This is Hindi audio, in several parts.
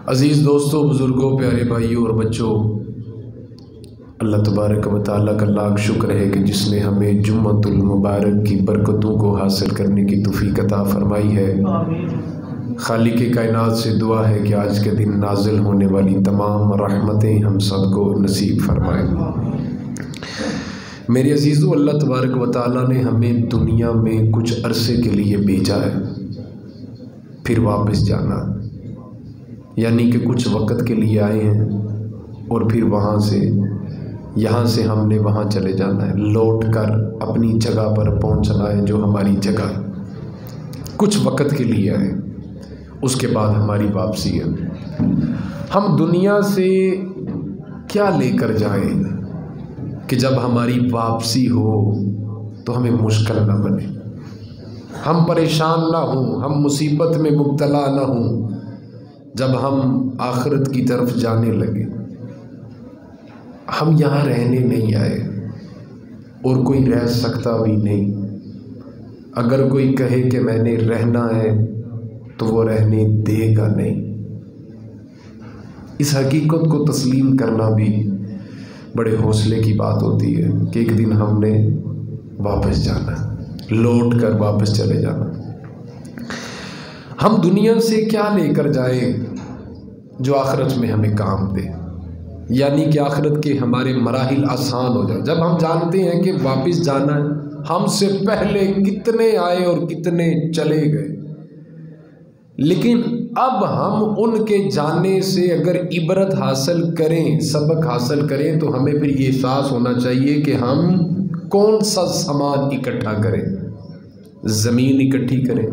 अज़ीज़ दोस्तों, बुज़ुर्गों, प्यारे भाइयों और बच्चों, अल्लाह तबारक व तआला का लाख शुक्र है कि जिसने हमें जुम्मतुल मुबारक की बरकतों को हासिल करने की तौफ़ीक़ अता फ़रमाई है। खालिक़े कायनात से दुआ है कि आज के दिन नाज़िल होने वाली तमाम रहमतें हम सबको नसीब फ़रमाए। मेरे अज़ीज़ों, अल्लाह तबारक व तआला ने हमें दुनिया में कुछ अरसे के लिए भेजा है, फिर वापस जाना, यानी कि कुछ वक़्त के लिए आए हैं और फिर यहाँ से हमने वहाँ चले जाना है, लौट कर अपनी जगह पर पहुँचना है जो हमारी जगह है। कुछ वक़्त के लिए आए, उसके बाद हमारी वापसी है। हम दुनिया से क्या लेकर जाएं कि जब हमारी वापसी हो तो हमें मुश्किल ना बने, हम परेशान ना हों, हम मुसीबत में मुब्तला ना हों जब हम आखिरत की तरफ जाने लगे। हम यहाँ रहने नहीं आए और कोई रह सकता भी नहीं। अगर कोई कहे कि मैंने रहना है तो वो रहने देगा नहीं। इस हकीकत को तस्लीम करना भी बड़े हौसले की बात होती है कि एक दिन हमने वापस जाना, लौट कर वापस चले जाना। हम दुनिया से क्या लेकर जाएं जो आखिरत में हमें काम दे, यानी कि आखिरत के हमारे मराहिल आसान हो जाए। जब हम जानते हैं कि वापस जाना है, हमसे पहले कितने आए और कितने चले गए, लेकिन अब हम उनके जाने से अगर इबरत हासिल करें, सबक हासिल करें, तो हमें फिर ये एहसास होना चाहिए कि हम कौन सा सामान इकट्ठा करें। ज़मीन इकट्ठी करें,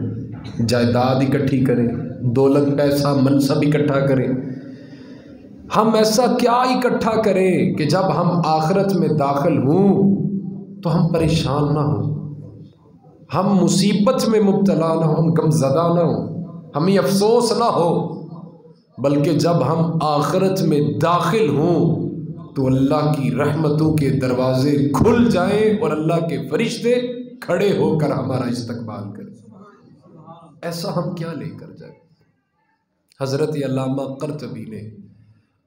जायदाद इकट्ठी करें, दौलत, पैसा, मनसब इकट्ठा करें। हम ऐसा क्या इकट्ठा करें कि जब हम आखिरत में दाखिल हों तो हम परेशान ना हों, हम मुसीबत में मुब्तला ना हो, हम गमज़दा ना हो, हमें अफसोस ना हो, बल्कि जब हम आखिरत में दाखिल हों तो अल्लाह की रहमतों के दरवाज़े खुल जाएं और अल्लाह के फरिश्ते खड़े होकर हमारा इस्तकबाल करें। ऐसा हम क्या लेकर जाए। हज़रत अल्लामा क़र्तबी ने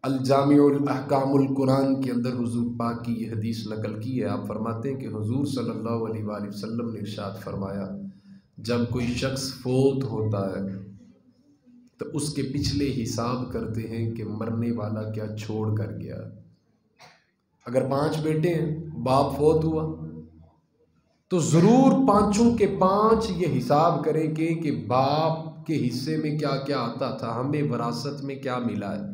अल-जामिउल अहकामुल कुरान के अंदर हुज़ूर पाक की ये हदीस नकल की है। आप फरमाते हैं कि हुज़ूर सल्लल्लाहु अलैहि वसल्लम ने इरशाद फरमाया, जब कोई शख्स फोत होता है तो उसके पिछले हिसाब करते हैं कि मरने वाला क्या छोड़ कर गया। अगर 5 बेटे हैं, बाप फोत हुआ, तो ज़रूर पाँचों के 5 ये हिसाब करेंगे कि बाप के हिस्से में क्या क्या आता था, हमें विरासत में क्या मिला है।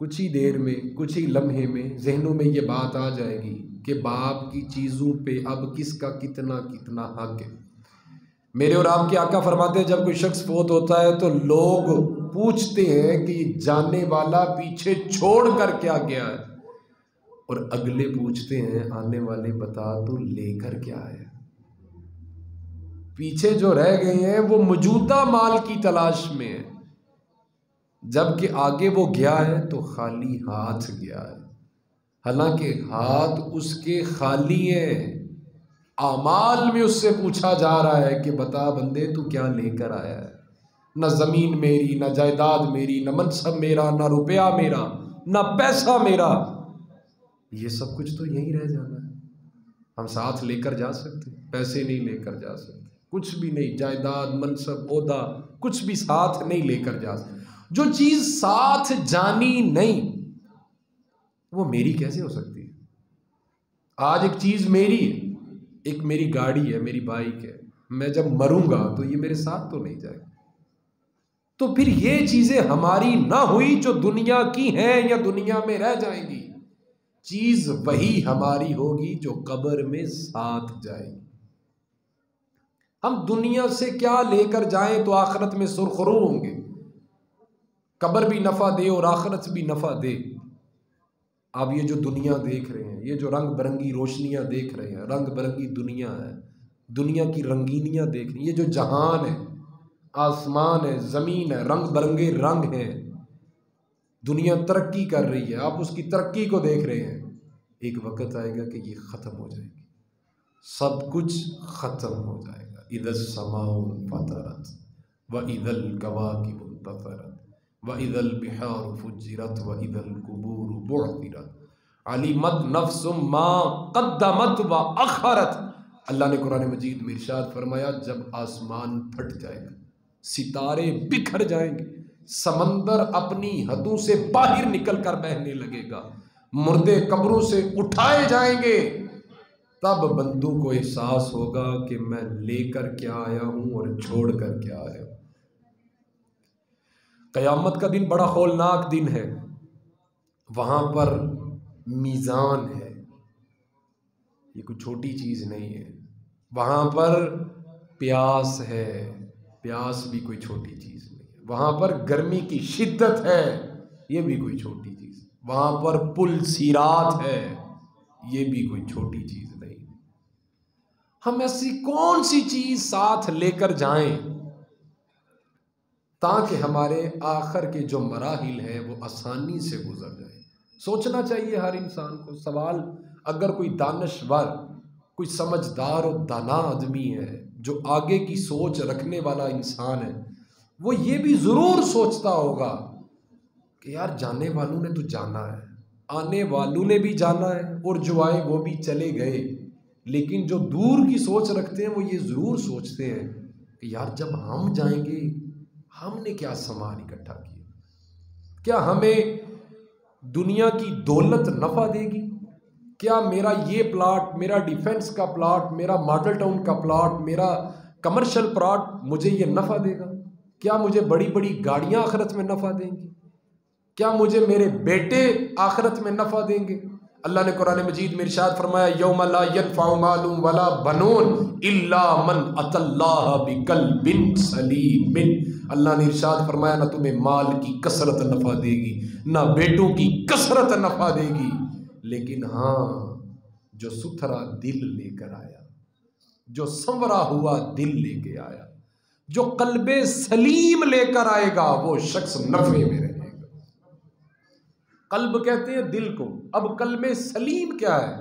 कुछ ही देर में, कुछ ही लम्हे में जहनों में ये बात आ जाएगी कि बाप की चीज़ों पे अब किसका कितना कितना हक है। मेरे और आपके आका फरमाते हैं, जब कोई शख्स फोत होता है तो लोग पूछते हैं कि जाने वाला पीछे छोड़ कर क्या गया है, और अगले पूछते हैं आने वाले बता तो लेकर क्या है। पीछे जो रह गए हैं वो मौजूदा माल की तलाश में है, जबकि आगे वो गया है तो खाली हाथ गया है। हालांकि हाथ उसके खाली हैं, आमाल में उससे पूछा जा रहा है कि बता बंदे तू क्या लेकर आया है। न ज़मीन मेरी, न जायदाद मेरी, न मनसब मेरा, न रुपया मेरा, न पैसा मेरा, ये सब कुछ तो यहीं रह जाना है। हम साथ लेकर जा सकते, पैसे नहीं लेकर जा सकते, कुछ भी नहीं, जायदाद, मनसब, ओहदा, कुछ भी साथ नहीं लेकर जा सकते। जो चीज़ साथ जानी नहीं वो मेरी कैसे हो सकती है। आज एक चीज़ मेरी है, एक मेरी गाड़ी है, मेरी बाइक है, मैं जब मरूंगा तो ये मेरे साथ तो नहीं जाएगा। तो फिर ये चीज़ें हमारी ना हुई जो दुनिया की हैं या दुनिया में रह जाएंगी। चीज़ वही हमारी होगी जो कब्र में साथ जाएगी। हम दुनिया से क्या लेकर जाएं तो आखिरत में सुरखरू होंगे। कब्र भी नफ़ा दे और आखिरत भी नफ़ा दे। आप ये जो दुनिया देख रहे हैं, ये जो रंग बिरंगी रोशनियां देख रहे हैं, रंग बिरंगी दुनिया है, दुनिया की रंगीनियां देख रहे हैं, ये जो जहान है, आसमान है, ज़मीन है, रंग बिरंगे रंग हैं, दुनिया तरक्की कर रही है, आप उसकी तरक्की को देख रहे हैं। एक वक़्त आएगा कि ये ख़त्म हो जाएगी, सब कुछ ख़त्म हो जाएगा। इदस समाउ फतरत व इदल कवाकिब इंतफरत व इदल बिहार फुज्जिरत व इदल कुबूर बुअथिरत अलिमत नफ्सुम मा क़द्दमत व अखरत। अल्लाह ने कुरान मजीद में इरशाद फरमाया, जब आसमान फट जाएगा, सितारे बिखर जाएंगे, समंदर अपनी हदों से बाहर निकल कर बहने लगेगा, मुर्दे कब्रों से उठाए जाएंगे, तब बंदों को एहसास होगा कि मैं लेकर क्या आया हूं और छोड़ कर क्या आया हूं। क़यामत का दिन बड़ा हौलनाक दिन है। वहां पर मीज़ान है, ये कोई छोटी चीज नहीं है। वहां पर प्यास है, प्यास भी कोई छोटी चीज नहीं है। वहां पर गर्मी की शिद्दत है, ये भी कोई छोटी चीज। वहां पर पुल सिरात है, ये भी कोई छोटी चीज नहीं। हम ऐसी कौन सी चीज साथ लेकर जाएं ताकि हमारे आखिर के जो मराहिल हैं वो आसानी से गुजर जाए। सोचना चाहिए हर इंसान को। सवाल, अगर कोई दानश्वर, कोई समझदार और दाना आदमी है, जो आगे की सोच रखने वाला इंसान है, वो ये भी ज़रूर सोचता होगा कि यार जाने वालों ने तो जाना है, आने वालों ने भी जाना है, और जो आए वो भी चले गए। लेकिन जो दूर की सोच रखते हैं वो ये ज़रूर सोचते हैं कि यार जब हम जाएंगे हमने क्या सामान इकट्ठा किया, क्या हमें दुनिया की दौलत नफ़ा देगी, क्या मेरा ये प्लाट, मेरा डिफेंस का प्लाट, मेरा मॉडल टाउन का प्लाट, मेरा कमर्शियल प्लाट मुझे ये नफ़ा देगा, क्या मुझे बड़ी बड़ी गाड़ियाँ आखिरत में नफ़ा देंगी, क्या मुझे मेरे बेटे आखिरत में नफ़ा देंगे। अल्लाह ने कुरान मजीद में इरशाद फरमाया, यौम ला यनफ़उ मालुन वला बनून इल्ला मन अतल्लाह बिक़ल्बिन सलीमिन। अल्लाह ने इरशाद फरमाया, ना तुम्हें माल की कसरत नफ़ा देगी, ना बेटों की कसरत नफ़ा देगी, लेकिन हाँ जो सुथरा दिल लेकर आया, जो संवरा हुआ दिल लेके आया, जो कल्बे सलीम लेकर आएगा, वो शख्स नफ़े में रहेगा। कल्ब कहते हैं दिल को। अब कल्बे सलीम क्या है,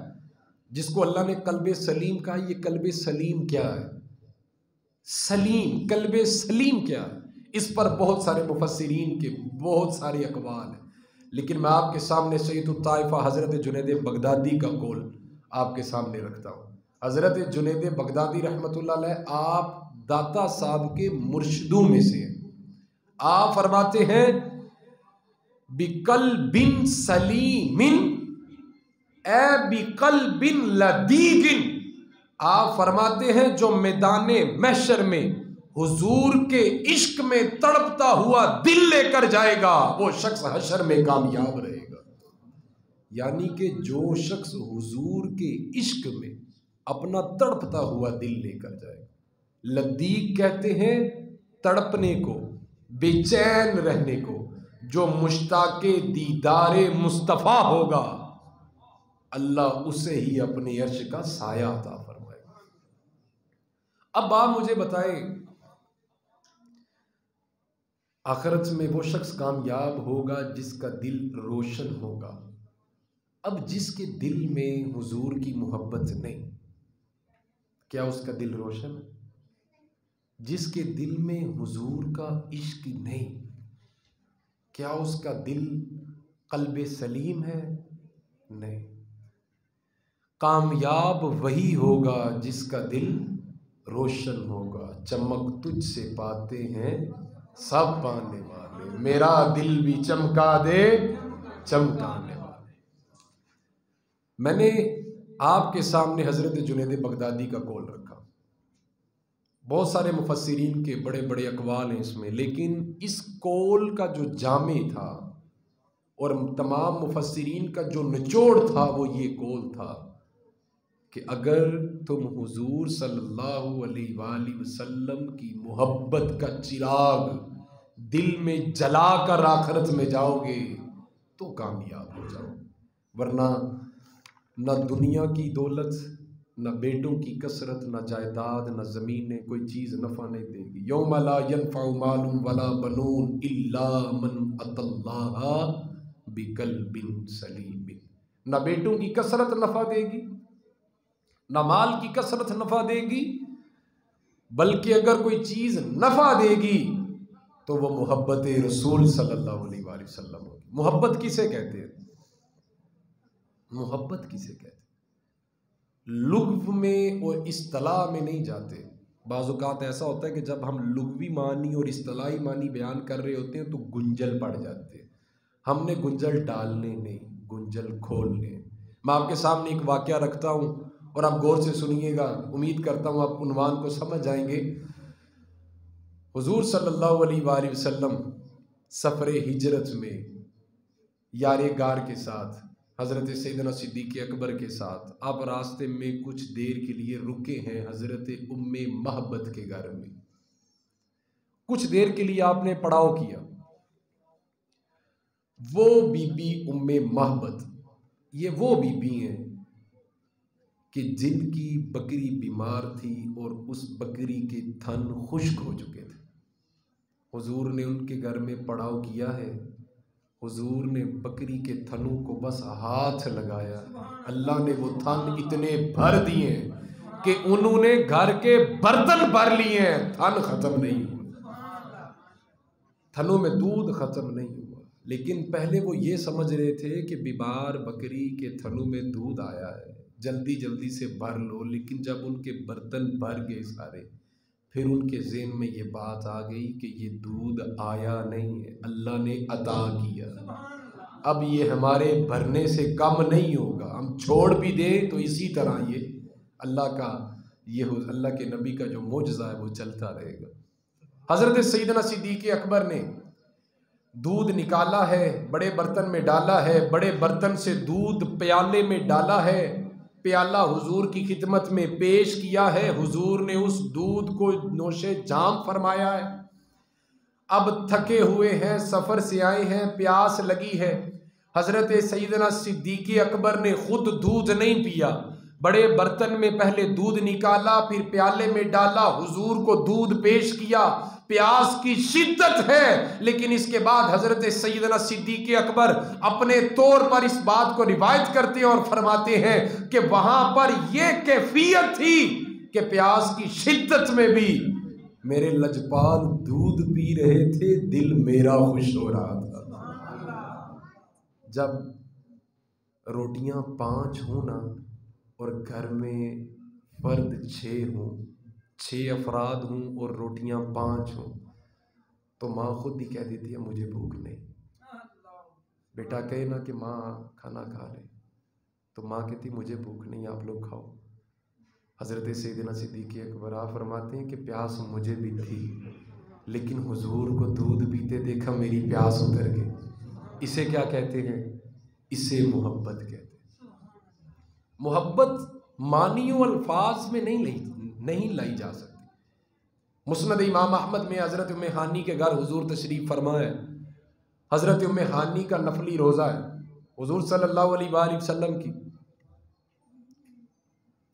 जिसको अल्लाह ने कल्बे सलीम कहा, ये कल्बे सलीम क्या है? सलीम, कल्बे सलीम क्या है? इस पर बहुत सारे मुफस्सिरीन के बहुत सारे अक़वाल हैं, लेकिन मैं आपके सामने सैयदुत ताइफ़ा हज़रत जुनैद बगदादी का कौल आपके सामने रखता हूँ। हज़रत जुनैद बगदादी रहमतुल्लाह अलैह आप दाता साहब के मुर्शिदों में से हैं। आप फरमाते हैं, बिकल बिन सलीमिन ए बिकल बिन लदीगिन। आप फरमाते हैं जो मैदाने महशर में हुजूर के इश्क में तड़पता हुआ दिल लेकर जाएगा, वो शख्स हशर में कामयाब रहेगा। यानी कि जो शख्स हुजूर के इश्क में अपना तड़पता हुआ दिल लेकर जाएगा। लदीग कहते हैं तड़पने को, बेचैन रहने को। जो मुश्ताके दीदारे मुस्तफ़ा होगा, अल्लाह उसे ही अपने अर्श का साया अता फरमाएगा। अब आप मुझे बताएं, आखिरत में वो शख्स कामयाब होगा जिसका दिल रोशन होगा। अब जिसके दिल में हुजूर की मोहब्बत नहीं, क्या उसका दिल रोशन है? जिसके दिल में हुजूर का इश्क नहीं, क्या उसका दिल कल्बे सलीम है? नहीं। कामयाब वही होगा जिसका दिल रोशन होगा। चमक तुझसे पाते हैं सब पाने वाले, मेरा दिल भी चमका दे चमकाने वाले। मैंने आपके सामने हज़रत जुनैद बगदादी का कौल रखा। बहुत सारे मुफस्सिरीन के बड़े बड़े अक़वाल हैं इसमें, लेकिन इस कौल का जो जामे था और तमाम मुफस्सिरीन का जो निचोड़ था वो ये कौल था कि अगर तुम हुजूर सल्लल्लाहु अलैहि वसल्लम की मोहब्बत का चिराग दिल में जला कर आखिरत में जाओगे तो कामयाब हो जाओ, वरना न दुनिया की दौलत, न बेटों की कसरत, न जायदाद, न ज़मीनें, कोई चीज़ नफ़ा नहीं देगी। यौम ला यनफ़उ मालुन वला बनून इल्ला मन अतल्लाह बिक़ल्बिन सलीमिन। न बेटों की कसरत नफ़ा देगी, न माल की कसरत नफ़ा देगी, बल्कि अगर कोई चीज़ नफ़ा देगी तो वो मोहब्बत रसूल सल्लल्लाहु अलैहि वसल्लम होगी। मोहब्बत किसे कहते हैं? मोहब्बत किसे कहते हैं? लुग़्व में और इस्तिलाह में नहीं जाते। बाज़ औक़ात ऐसा होता है कि जब हम लुग़वी मानी और इस्तिलाही मानी बयान कर रहे होते हैं तो गुंजल पड़ जाते हैं। हमने गुंजल डालने नहीं, गुंजल खोलने। मैं आपके सामने एक वाक़या रखता हूँ और आप गौर से सुनिएगा, उम्मीद करता हूँ आप उन्वान को समझ जाएंगे। हुज़ूर सल्लल्लाहु अलैहि वसल्लम सफ़र हिजरत में यारे गार के साथ हज़रत सैयदना सिद्दीक़ अकबर के साथ आप रास्ते में कुछ देर के लिए रुके हैं हज़रत उम्मे महबत के घर में। कुछ देर के लिए आपने पड़ाव किया। वो बीबी उम्मे महबत, ये वो बीबी हैं कि जिनकी बकरी बीमार थी और उस बकरी के थन खुश्क हो चुके थे। हुजूर ने उनके घर में पड़ाव किया है। हुजूर ने बकरी के थनों को बस हाथ लगाया, अल्लाह ने वो थन इतने भर दिए कि उन्होंने घर के बर्तन भर लिए हैं, थन खत्म नहीं हुआ, थनों में दूध खत्म नहीं हुआ। लेकिन पहले वो ये समझ रहे थे कि बीमार बकरी के थनों में दूध आया है, जल्दी जल्दी से भर लो। लेकिन जब उनके बर्तन भर गए सारे, फिर उनके ज़हन में ये बात आ गई कि ये दूध आया नहीं है, अल्लाह ने अता किया। अब ये हमारे भरने से कम नहीं होगा, हम छोड़ भी दें तो इसी तरह ये अल्लाह का, ये अल्लाह के नबी का जो मोजज़ा है वो चलता रहेगा। हज़रत सैयदना सिद्दीक़ अकबर ने दूध निकाला है, बड़े बर्तन में डाला है, बड़े बर्तन से दूध प्याले में डाला है, प्याला हुजूर की खिदमत में पेश किया है। हुजूर ने उस दूध को नोशे जाम फरमाया है। अब थके हुए हैं, सफ़र से आए हैं, प्यास लगी है। हज़रत सैयदना सिद्दीक़ अकबर ने खुद दूध नहीं पिया, बड़े बर्तन में पहले दूध निकाला, फिर प्याले में डाला, हुजूर को दूध पेश किया। प्यास की शिद्दत है, लेकिन इसके बाद हजरत सैयदना सिद्दीक़ अकबर अपने तौर पर इस बात को रिवायत करते हैं और फरमाते हैं कि वहां पर यह कैफियत थी कि प्यास की शिद्दत में भी मेरे लजपाल दूध पी रहे थे, दिल मेरा खुश हो रहा था। जब रोटियां 5 हों ना और घर में फर्द 6 हों, 6 अफराद हों और रोटियां 5 हों, तो माँ खुद ही कह देती है मुझे भूख नहीं। बेटा कहे ना कि माँ खाना खा ले, तो माँ कहती मुझे भूख नहीं, आप लोग खाओ। हज़रत सैयदना सिद्दीक़ अकबर आप फरमाते हैं कि प्यास मुझे भी थी, लेकिन हुजूर को दूध पीते देखा, मेरी प्यास उतर गई। इसे क्या कहते हैं? इसे मोहब्बत कहते हैं। मोहब्बत मानियों अल्फाज में नहीं लाई जा सकती। मुस्नद इमाम अहमद में हज़रत उम्मे हानी के घर हुजूर तशरीफ़ फरमाए। हज़रत उम्मे हानी का नफली रोज़ा है, हुजूर सल्लल्लाहु अलैहि वसल्लम की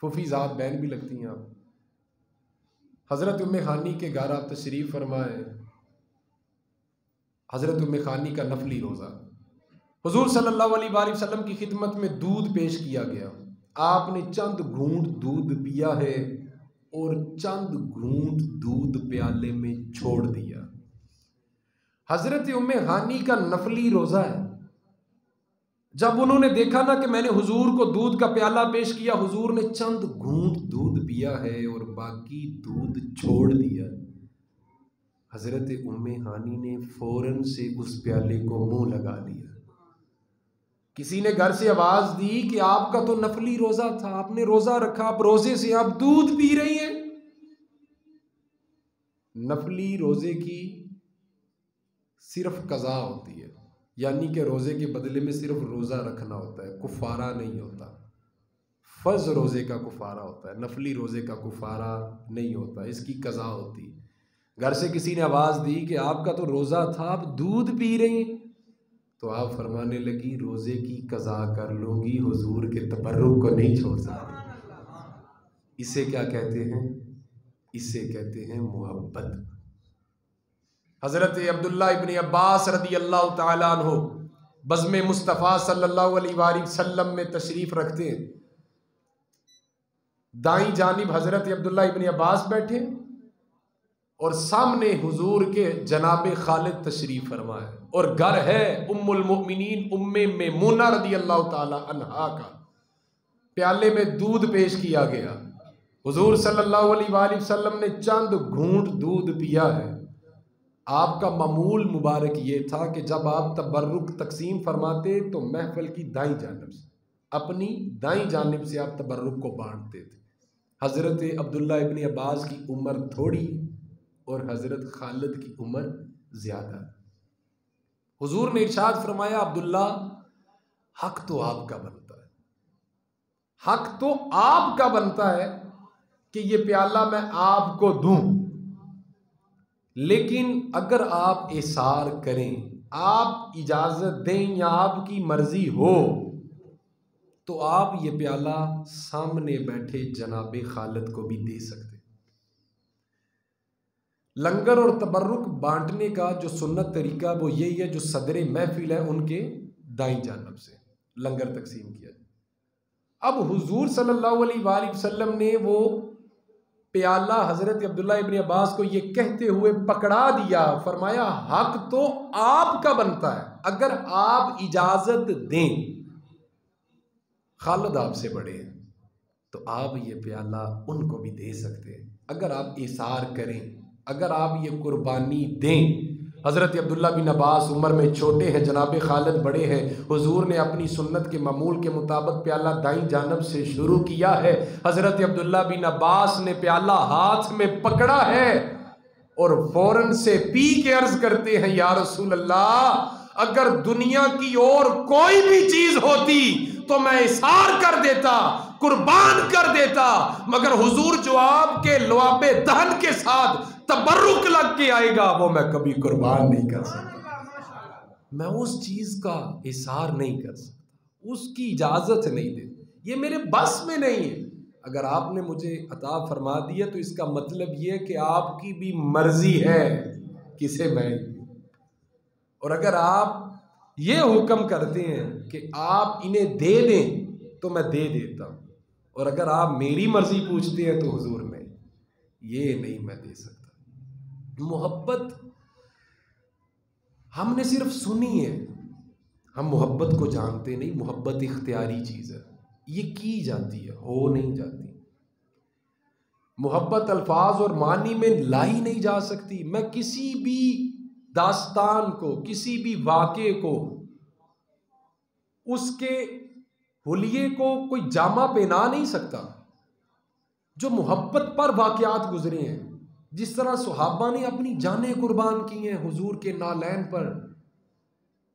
फूफी ज़ात बहन भी लगती हैं आप। हज़रत उम्मे हानी के घर आप तशरीफ़ फरमाए, हज़रत उम्मे हानी का नफली रोज़ा, हुजूर सल्लल्लाहु अलैहि वसल्लम की खिदमत में दूध पेश किया गया। आपने चंद घूंट दूध पिया है और चंद घूंट दूध प्याले में छोड़ दिया। हजरत उम्मे हानी का नफली रोजा है। जब उन्होंने देखा ना कि मैंने हुजूर को दूध का प्याला पेश किया, हुजूर ने चंद घूंट दूध पिया है और बाकी दूध छोड़ दिया, हजरत उम्मे हानी ने फौरन से उस प्याले को मुंह लगा लिया। किसी ने घर से आवाज दी कि आपका तो नफली रोजा था, आपने रोजा रखा, आप रोजे से आप दूध पी रही हैं। नफली रोजे की सिर्फ कज़ा होती है, यानी कि रोजे के बदले में सिर्फ रोजा रखना होता है, कुफारा नहीं होता। फर्ज रोजे का कुफारा होता है, नफली रोजे का कुफारा नहीं होता, इसकी कज़ा होती है। घर से किसी ने आवाज दी कि आपका तो रोजा था, आप दूध पी रही हैं, तो आप फरमाने लगी रोजे की कज़ा कर लूंगी, हुजूर के तबर्रुक को नहीं छोड़ सकती। इसे क्या कहते हैं? इसे कहते हैं मोहब्बत। हजरत अब्दुल्ला इब्न अब्बास रदी अल्लाह तआला अन्हु बज़्म मुस्तफ़ा सल्लल्लाहु अलैहि वसल्लम में तशरीफ रखते हैं। दाईं जानिब हजरत अब्दुल्ला इब्न अब्बास बैठे और सामने हुजूर के जनाब खालिद तशरीफ फरमा है और घर है उम्मुल मोमिनीन उम्मे मैमूना रदी अल्लाह ताला अन्हा का। प्याले में दूध पेश किया गया, हुजूर सल्लल्लाहु अलैहि वसल्लम ने चंद घूंट दूध पिया है। आपका मामूल मुबारक ये था कि जब आप तबर्रुक तकसीम फरमाते तो महफिल की दाईं जानिब से, अपनी दाईं जानिब से आप तबर्रुक को बांटते थे। हज़रत अब्दुल्ला इब्न अब्बास की उम्र थोड़ी और हज़रत खालिद की उम्र ज़्यादा। हुजूर ने इरशाद फरमाया, अब्दुल्ला हक तो आपका बनता है, हक तो आपका बनता है कि ये प्याला मैं आपको दूं, लेकिन अगर आप इसार करें, आप इजाज़त दें या आपकी मर्जी हो तो आप ये प्याला सामने बैठे जनाबे खालिद को भी दे सकते। लंगर और तबर्रुक बांटने का जो सुन्नत तरीका वो यही है, जो सदर महफिल है उनके दाईं जानब से लंगर तकसीम किया जाए। अब हुजूर सल्लल्लाहु अलैहि वसल्लम ने वो प्याला हज़रत अब्दुल्ला इब्न अब्बास को ये कहते हुए पकड़ा दिया, फरमाया हक तो आपका बनता है, अगर आप इजाज़त दें, खालिद आपसे बड़े हैं तो आप ये प्याला उनको भी दे सकते हैं। अगर आप इसार करें, अगर आप ये कुर्बानी दें। हज़रत अब्दुल्ला बिन अब्बास उम्र में छोटे हैं, जनाब खालिद बड़े हैं। हुजूर ने अपनी सुन्नत के मामूल के मुताबिक प्याला दाईं जानब से शुरू किया है। हज़रत अब्दुल्ला बिन अब्बास ने प्याला हाथ में पकड़ा है और फौरन से पी के अर्ज करते हैं, या रसूल अल्लाह, अगर दुनिया की और कोई भी चीज होती तो मैं इसार कर देता, कुर्बान कर देता, मगर हुजूर जो आपके लुआबे दहन के साथ तबर्रुक लग के आएगा वो मैं कभी कुर्बान नहीं कर सकता। मैं उस चीज का इसार नहीं कर सकता, उसकी इजाजत नहीं दे, ये मेरे बस में नहीं है। अगर आपने मुझे अता फरमा दिया तो इसका मतलब ये कि आपकी भी मर्जी है किसे मैं, और अगर आप ये हुक्म करते हैं कि आप इन्हें दे दें तो मैं दे देता हूं, और अगर आप मेरी मर्जी पूछते हैं तो हुजूर में ये नहीं मैं दे सकता। मोहब्बत हमने सिर्फ सुनी है, हम मोहब्बत को जानते नहीं। मोहब्बत इख्तियारी चीज है, ये की जाती है, हो नहीं जाती। मोहब्बत अल्फाज और मानी में लाई नहीं जा सकती। मैं किसी भी दास्तान को, किसी भी वाक़े को, उसके हुलिये को कोई जामा पहना नहीं सकता। जो मोहब्बत पर वाक़यात गुजरे हैं, जिस तरह सुहाबा ने अपनी जानें कुर्बान की हैं हुजूर के नालैन पर,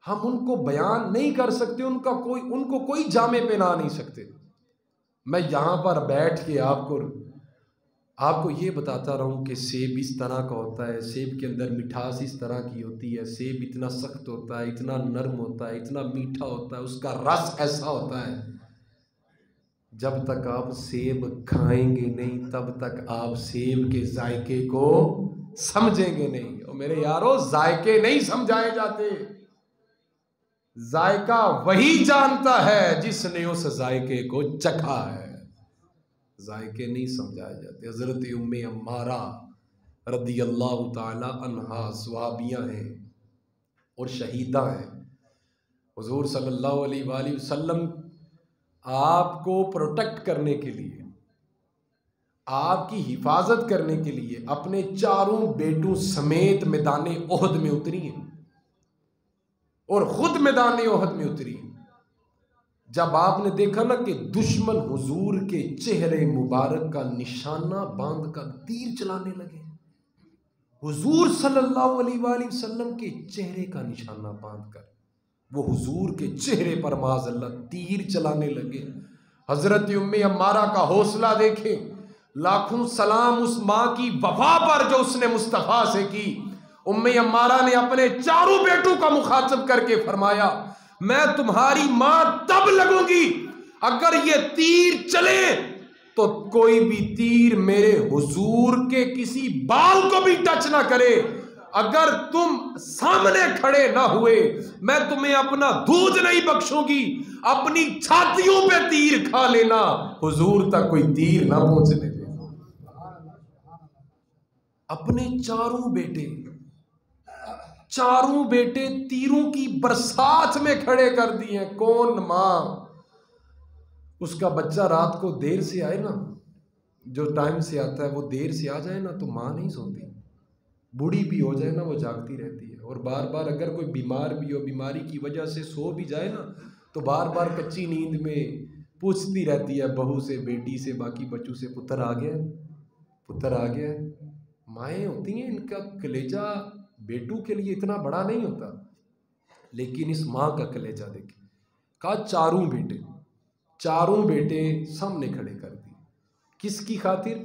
हम उनको बयान नहीं कर सकते, उनको कोई जामे पहना नहीं सकते। मैं यहाँ पर बैठ के आपको ये बताता रहूं कि सेब इस तरह का होता है, सेब के अंदर मिठास इस तरह की होती है, सेब इतना सख्त होता है, इतना नरम होता है, इतना मीठा होता है, उसका रस ऐसा होता है, जब तक आप सेब खाएंगे नहीं तब तक आप सेब के जायके को समझेंगे नहीं। और मेरे यारों, जायके नहीं समझाए जाते, जायका वही जानता है जिसने उस जायके को चखा है। जायके नहीं समझाए जाते। हज़रत उम्मे अम्मारा रदी अल्लाह ताला अन्हा सहाबियाँ हैं और शहीदा हैं। हुजूर सल्लल्लाहु अलैहि वसल्लम आपको प्रोटेक्ट करने के लिए, आपकी हिफाजत करने के लिए अपने चारों बेटों समेत मैदान ओहद में उतरी हैं और खुद मैदान ओहद में उतरी। जब आपने देखा ना कि दुश्मन हुजूर के चेहरे मुबारक का निशाना बांध कर तीर चलाने लगे, हुजूर सल्लल्लाहु अलैहि वसल्लम के चेहरे का निशाना बांधकर वो हुजूर के चेहरे पर माज़अल्लाह तीर चलाने लगे। हजरत उम्मे अम्मारा का हौसला देखें, लाखों सलाम उस माँ की वफा पर जो उसने मुस्तफ़ा से की। उम्मे अम्मारा ने अपने चारों बेटों का मुखातब करके फरमाया, मैं तुम्हारी मां तब लगूंगी अगर ये तीर चले तो कोई भी तीर मेरे हुजूर के किसी बाल को भी टच ना करे। अगर तुम सामने खड़े ना हुए मैं तुम्हें अपना दूध नहीं बख्शूंगी, अपनी छातियों पे तीर खा लेना, हुजूर तक कोई तीर ना पहुंचने दे। अपने चारों बेटे तीरों की बरसात में खड़े कर दिए। कौन माँ? उसका बच्चा रात को देर से आए ना, जो टाइम से आता है वो देर से आ जाए ना, तो माँ नहीं सोती। बूढ़ी भी हो जाए ना, वो जागती रहती है। और बार बार अगर कोई बीमार भी हो, बीमारी की वजह से सो भी जाए ना, तो बार बार कच्ची नींद में पूछती रहती है बहू से, बेटी से, बाकी बच्चों से, पुत्र आ गया, पुत्र आ गया। माएँ होती हैं, इनका कलेजा बेटू के लिए इतना बड़ा नहीं होता, लेकिन इस माँ का कलेजा देखे। कहा चारों बेटे सामने खड़े कर दिए। किसकी खातिर?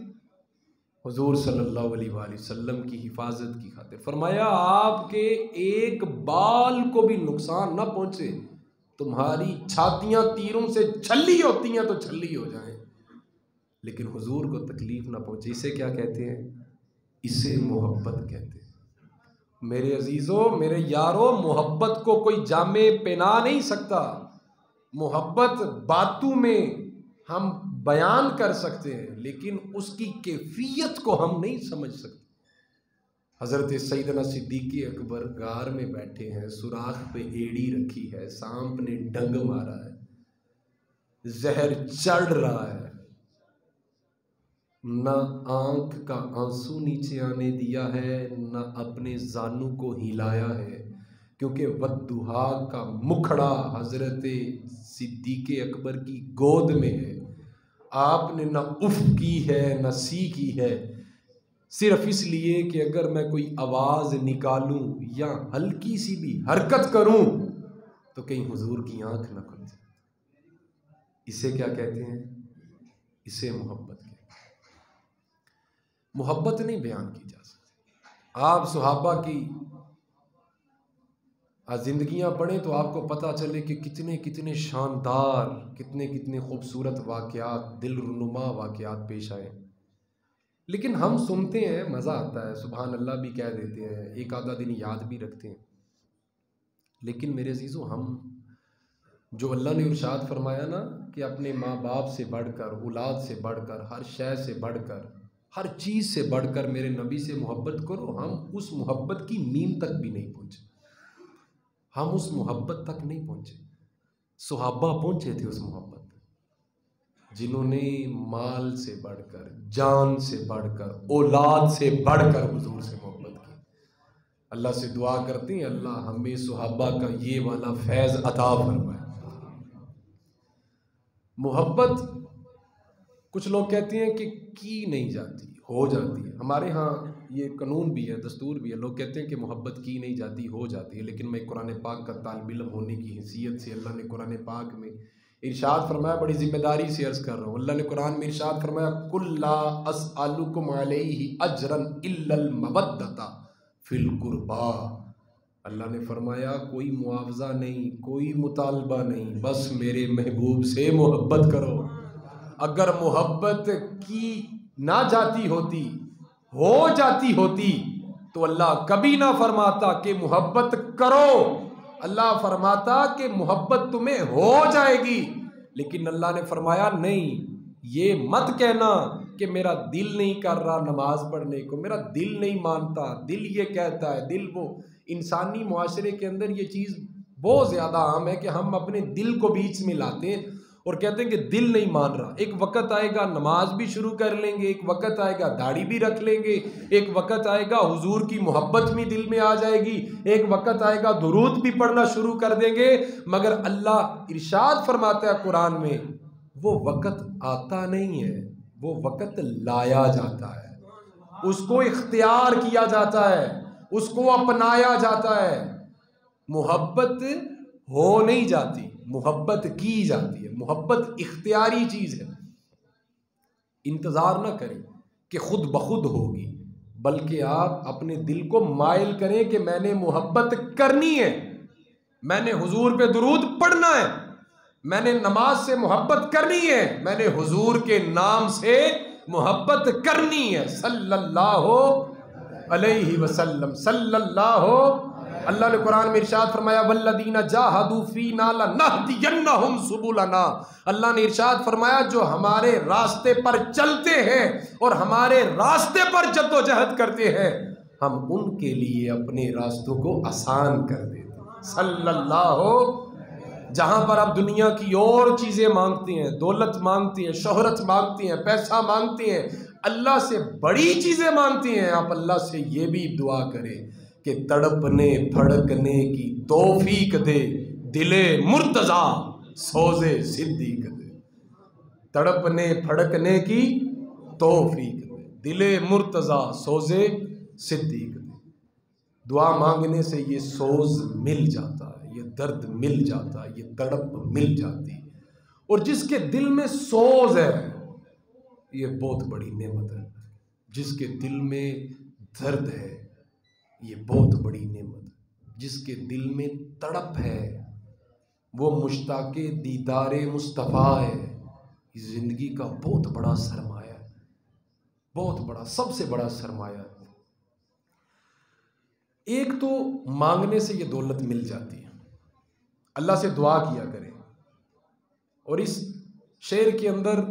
हुजूर सल्लल्लाहु अलैहि वसल्लम की हिफाजत की खातिर। फरमाया आपके एक बाल को भी नुकसान ना पहुंचे। तुम्हारी छातियां तीरों से छल्ली होती हैं तो छल्ली हो जाएं, लेकिन हुजूर को तकलीफ ना पहुंचे। इसे क्या कहते हैं? इसे मोहब्बत कहते हैं। मेरे अजीजों, मेरे यारों, मोहब्बत को कोई जामे पहना नहीं सकता। मोहब्बत बातों में हम बयान कर सकते हैं, लेकिन उसकी कैफियत को हम नहीं समझ सकते। हज़रत सैयदना सिद्दीक़ अकबर गार में बैठे हैं, सुराख पे एड़ी रखी है, सांप ने डंग मारा है, जहर चढ़ रहा है, न आंख का आंसू नीचे आने दिया है, न अपने जानू को हिलाया है, क्योंकि वद्दुहा का मुखड़ा हजरत सिद्दीक़ अकबर की गोद में है। आपने न उफ की है न सी की है, सिर्फ इसलिए कि अगर मैं कोई आवाज़ निकालूं या हल्की सी भी हरकत करूं तो कहीं हुजूर की आंख न खुल जाए। इसे क्या कहते हैं? इसे मोहब्बत कहते हैं। मोहब्बत नहीं बयान की जा सकती। आप सहाबा की ज़िंदगियाँ पढ़ें तो आपको पता चले कि कितने कितने शानदार, कितने कितने खूबसूरत वाक़यात, दिल रुनुमा वाक़यात पेश आए। लेकिन हम सुनते हैं, मज़ा आता है, सुभान अल्लाह भी कह देते हैं, एक आधा दिन याद भी रखते हैं। लेकिन मेरे अजीज़ों, हम जो अल्लाह ने इरशाद फरमाया ना कि अपने माँ बाप से बढ़कर, औलाद से बढ़कर, हर शय से बढ़कर, हर चीज़ से बढ़कर मेरे नबी से मोहब्बत करो, हम उस मोहब्बत की नींव तक भी नहीं पहुँचे। हम उस मोहब्बत तक नहीं पहुँचे। सुहाबा पहुँचे थे उस मोहब्बत, जिन्होंने माल से बढ़कर, जान से बढ़कर, औलाद से बढ़कर हुजूर से मोहब्बत की। अल्लाह से दुआ करते हैं, अल्लाह हमें सुहाबा का ये वाला फैज़ अता फरमाए। मोहब्बत कुछ लोग कहते हैं कि की नहीं जाती, हो जाती है। हमारे यहाँ ये कानून भी है, दस्तूर भी है। लोग कहते हैं कि मोहब्बत की नहीं जाती, हो जाती है। लेकिन मैं कुरान पाक का तालिब इल्म होने की हैसियत से, अल्लाह ने कुरान पाक में इरशाद फरमाया, बड़ी जिम्मेदारी से अर्ज़ कर रहा हूँ। अल्लाह ने कुरान में इरशाद फरमाया, कुल ला अस्अलुकुम अलैहि अजरन इल्लल मवद्दता फिल कुर्बा। अल्लाह ने फरमाया कोई मुआवजा नहीं, कोई मुतालबा नहीं, बस मेरे महबूब से मोहब्बत करो। अगर मोहब्बत की ना जाती होती, हो जाती होती, तो अल्लाह कभी ना फरमाता कि मोहब्बत करो। अल्लाह फरमाता कि मोहब्बत तुम्हें हो जाएगी। लेकिन अल्लाह ने फरमाया नहीं, ये मत कहना कि मेरा दिल नहीं कर रहा नमाज पढ़ने को, मेरा दिल नहीं मानता, दिल ये कहता है, दिल वो। इंसानी मुआशरे के अंदर ये चीज़ बहुत ज़्यादा आम है कि हम अपने दिल को बीच में लाते हैं और कहते हैं कि दिल नहीं मान रहा। एक वक़्त आएगा नमाज भी शुरू कर लेंगे, एक वक़्त आएगा दाढ़ी भी रख लेंगे, एक वक़्त आएगा हुजूर की मोहब्बत भी दिल में आ जाएगी, एक वक़्त आएगा दुरूद भी पढ़ना शुरू कर देंगे। मगर अल्लाह इरशाद फरमाता है कुरान में, वो वक़्त आता नहीं है, वो वक़्त लाया जाता है, उसको इख्तियार किया जाता है, उसको अपनाया जाता है। मोहब्बत हो नहीं जाती, मोहब्बत की जाती है। मोहब्बत इख्तियारी चीज़ है। इंतज़ार ना करें कि खुद ब खुद होगी, बल्कि आप अपने दिल को माइल करें कि मैंने मोहब्बत करनी है, मैंने हुजूर पे दुरूद पढ़ना है, मैंने नमाज से मोहब्बत करनी है, मैंने हुजूर के नाम से मोहब्बत करनी है। सल्लल्लाहु अलैहि वसल्लम, सल्लल्लाहु अल्लाह ने कुरान में इरशाद फरमाया वल्लदीना जाहदू फीना लनहदियन्नहुम सुबुलना। अल्लाह ने इरशाद फरमाया जो हमारे रास्ते पर चलते हैं और हमारे रास्ते पर जद्दोजहद करते हैं हम उनके लिए अपने रास्तों को आसान कर देते हैं। सल्लल्लाहु। जहाँ पर आप दुनिया की और चीज़ें मांगते हैं, दौलत मांगते हैं, शोहरत मांगते हैं, पैसा मांगते हैं, अल्लाह से बड़ी चीज़ें मांगते हैं, आप अल्लाह से ये भी दुआ करें कि तड़पने फड़कने की तौफीक दे, दिले मुर्तज़ा सोज़े सिद्दीक दे। तड़पने फड़कने की तौफीक दे, दिले मुर्तज़ा सोज़े सिद्दीक दे। दुआ मांगने से ये सोज़ मिल जाता है, ये दर्द मिल जाता है, ये तड़प मिल जाती है। और जिसके दिल में सोज़ है ये बहुत बड़ी नेमत है। जिसके दिल में दर्द है ये बहुत बड़ी नेमत है। जिसके दिल में तड़प है वो मुश्ताके दीदारे मुस्तफ़ा है। इस ज़िंदगी का बहुत बड़ा सरमाया है, बहुत बड़ा, सबसे बड़ा सरमाया है। एक तो मांगने से ये दौलत मिल जाती है, अल्लाह से दुआ किया करें। और इस शेर के अंदर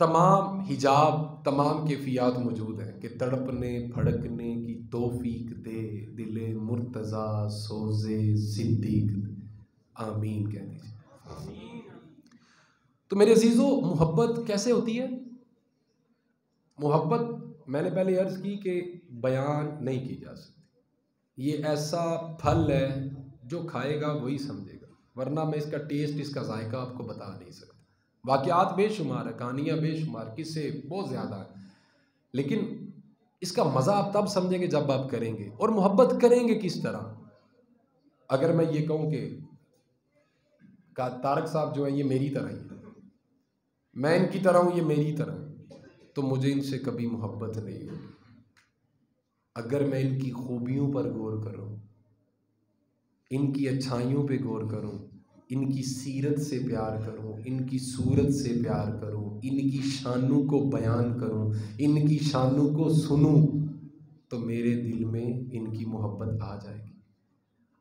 तमाम हिजाब, तमाम कैफियत मौजूद हैं कि तड़पने फड़कने की तौफीक दे, दिले मुर्तज़ा सोज़े सिद्दीक। आमीन कह दीजिए। तो मेरे अजीज़ों, मोहब्बत कैसे होती है? मोहब्बत मैंने पहले अर्ज़ की कि बयान नहीं की जा सकती। ये ऐसा फल है जो खाएगा वही समझेगा, वरना मैं इसका टेस्ट, इसका जायका आपको बता नहीं सकता। वाक़यात बेशुमार है, कहानियाँ बेशुमार, किस्से बहुत ज़्यादा है, लेकिन इसका मज़ा आप तब समझेंगे जब आप करेंगे। और मोहब्बत करेंगे किस तरह? अगर मैं ये कहूँ कि तारक साहब जो है ये मेरी तरह ही है, मैं इनकी तरह हूँ, ये मेरी तरह, तो मुझे इनसे कभी मोहब्बत नहीं होगी। अगर मैं इनकी खूबियों पर गौर करूँ, इनकी अच्छाइयों पे गौर करूँ, इनकी सीरत से प्यार करूँ, इनकी सूरत से प्यार करूँ, इनकी शानों को बयान करूँ, इनकी शानों को सुनूँ, तो मेरे दिल में इनकी मोहब्बत आ जाएगी।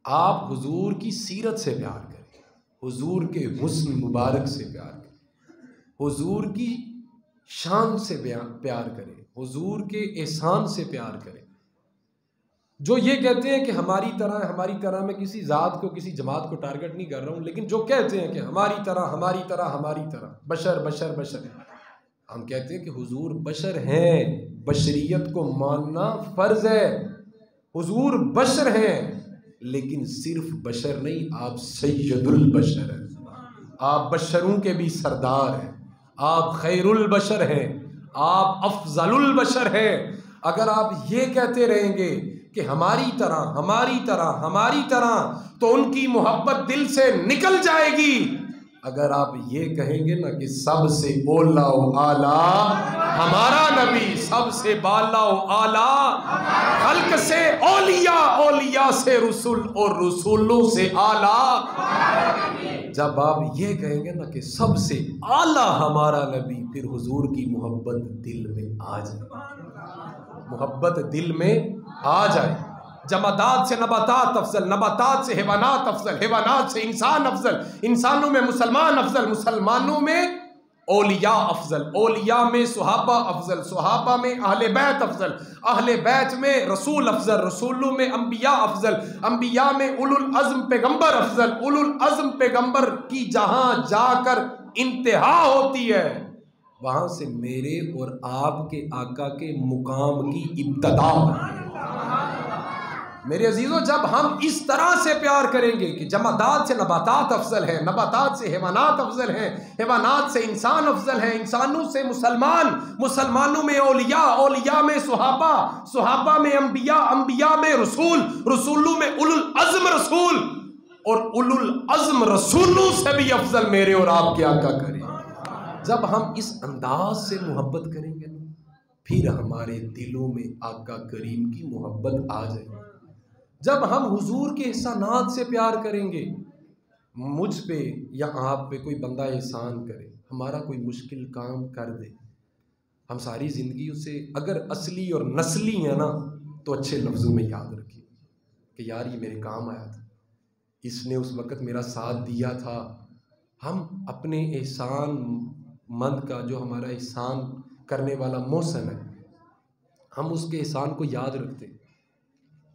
आप हुजूर की सीरत से प्यार करें, हुजूर के हुस्न मुबारक से प्यार करें, हुजूर की शान से प्यार करें, हुजूर के एहसान से प्यार करें। जो ये कहते हैं कि हमारी तरह, मैं किसी ज़ात को, किसी जमात को टारगेट नहीं कर रहा हूँ, लेकिन जो कहते हैं कि हमारी तरह, बशर बशर बशर, हम कहते हैं कि हुजूर बशर हैं, बशरियत को मानना फ़र्ज़ है। हुजूर बशर हैं, लेकिन सिर्फ बशर नहीं, आप सैयदुल बशर हैं, आप बशरों के भी सरदार हैं, आप खैरुल बशर हैं, आप अफजलुल बशर हैं। अगर आप ये कहते रहेंगे कि हमारी तरह, तो उनकी मोहब्बत दिल से निकल जाएगी। अगर आप ये कहेंगे ना कि सबसे ओला आला हमारा नबी, सबसे बाला आला खल्क से औलिया, औलिया से रसूल और रसूलों से आला, जब आप ये कहेंगे ना कि सबसे आला हमारा नबी, फिर हुजूर की मोहब्बत दिल में आ जाए, मोहब्बत दिल में आ जाए। जमादात से नबातात अफजल, नबातात से हैवानात अफजल, हैवानात से इंसान अफजल, इंसानों में मुसलमान अफजल, मुसलमानों में औलिया अफजल, औलिया में सुहाबा अफजल, सुहाबा में अहले बैत अफजल, अहले बैत में रसूल अफजल, रसूलों में अंबिया अफजल, अंबिया में उलुल अज़्म पैगंबर अफजल, उलुल अज़्म पैगंबर की जहां जाकर इंतहा होती है, वहां से मेरे और आपके आका के मुकाम की इब्तदा। मेरे अजीजों, जब हम इस तरह से प्यार करेंगे कि जमादात से नबातात अफजल है, नबातात से हैवानात अफजल हैं, हैवानात से इंसान अफजल है, इंसानों से मुसलमान, मुसलमानों में औलिया, औलिया में सुहाबा, सुहाबा में अंबिया, अंबिया में रसूल, रसूलों में उलुल अज़्म रसूल, और उलुल अज़्म रसूलों से भी अफजल मेरे और आपके आका करें। जब हम इस अंदाज से मोहब्बत करेंगे ना, फिर हमारे दिलों में आका करीम की मोहब्बत आ जाएगी। जब हम हुजूर के एहसानात से प्यार करेंगे, मुझ पे या आप पे कोई बंदा एहसान करे, हमारा कोई मुश्किल काम कर दे, हम सारी ज़िंदगी उसे अगर असली और नस्ली है ना तो अच्छे लफ्ज़ों में याद रखिए कि यार ये मेरे काम आया था, इसने उस वक़्त मेरा साथ दिया था। हम अपने एहसान मंद का, जो हमारा एहसान करने वाला मौसम है, हम उसके एहसान को याद रखते हैं।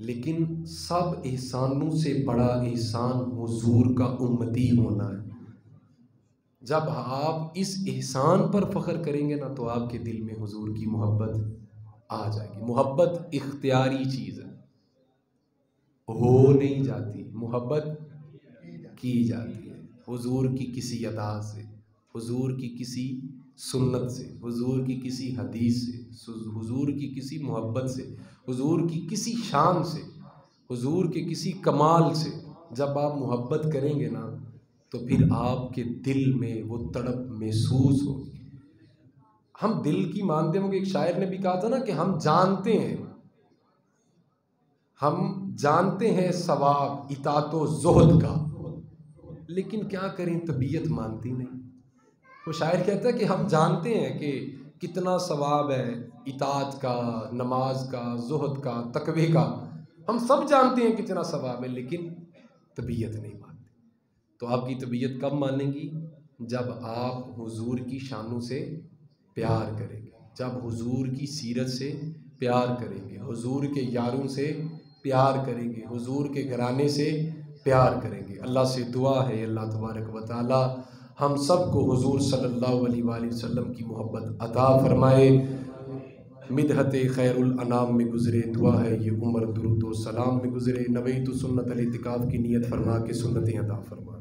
लेकिन सब एहसानों से बड़ा एहसान हुजूर का उम्मती होना है। जब आप इस एहसान पर फ़ख्र करेंगे ना, तो आपके दिल में हुजूर की मोहब्बत आ जाएगी। मोहब्बत इख्तियारी चीज़ है, हो नहीं जाती, मोहब्बत की जाती है। हुजूर की किसी अदा से, हुजूर की किसी सुन्नत से, हुजूर की किसी हदीस से, हुजूर की किसी मोहब्बत से, हुजूर की किसी शान से, हुजूर के किसी कमाल से जब आप मोहब्बत करेंगे ना, तो फिर आपके दिल में वो तड़प महसूस होगी। हम दिल की मानते होंगे। एक शायर ने भी कहा था ना कि हम जानते हैं सवाब इतातो ज़ुहद का, लेकिन क्या करें तबीयत मानती नहीं। वो शायर कहता है कि हम जानते हैं कि कितना सवाब है इताअत का, नमाज का, ज़ुहद का, तकवे का, हम सब जानते हैं कितना सवाब है, लेकिन तबीयत नहीं मानती। तो आपकी तबीयत कब मानेंगी? जब आप हुजूर की शानों से प्यार करेंगे, जब हुजूर की सीरत से प्यार करेंगे, हुजूर के यारों से प्यार करेंगे, हुजूर के घराने से प्यार करेंगे। अल्लाह से दुआ है, अल्लाह तबारक व तआला हम सब को हुजूर सल्लल्लाहु अलैहि वसल्लम की मोहब्बत अता फरमाए। मिदहत खैरुल अनाम में गुज़रे, दुआ है ये उम्र दुरूद व सलाम में गुज़रे। नवैतु सुन्नत अल इतिकाफ़ की नियत फरमा के सुन्नतें अता फरमा।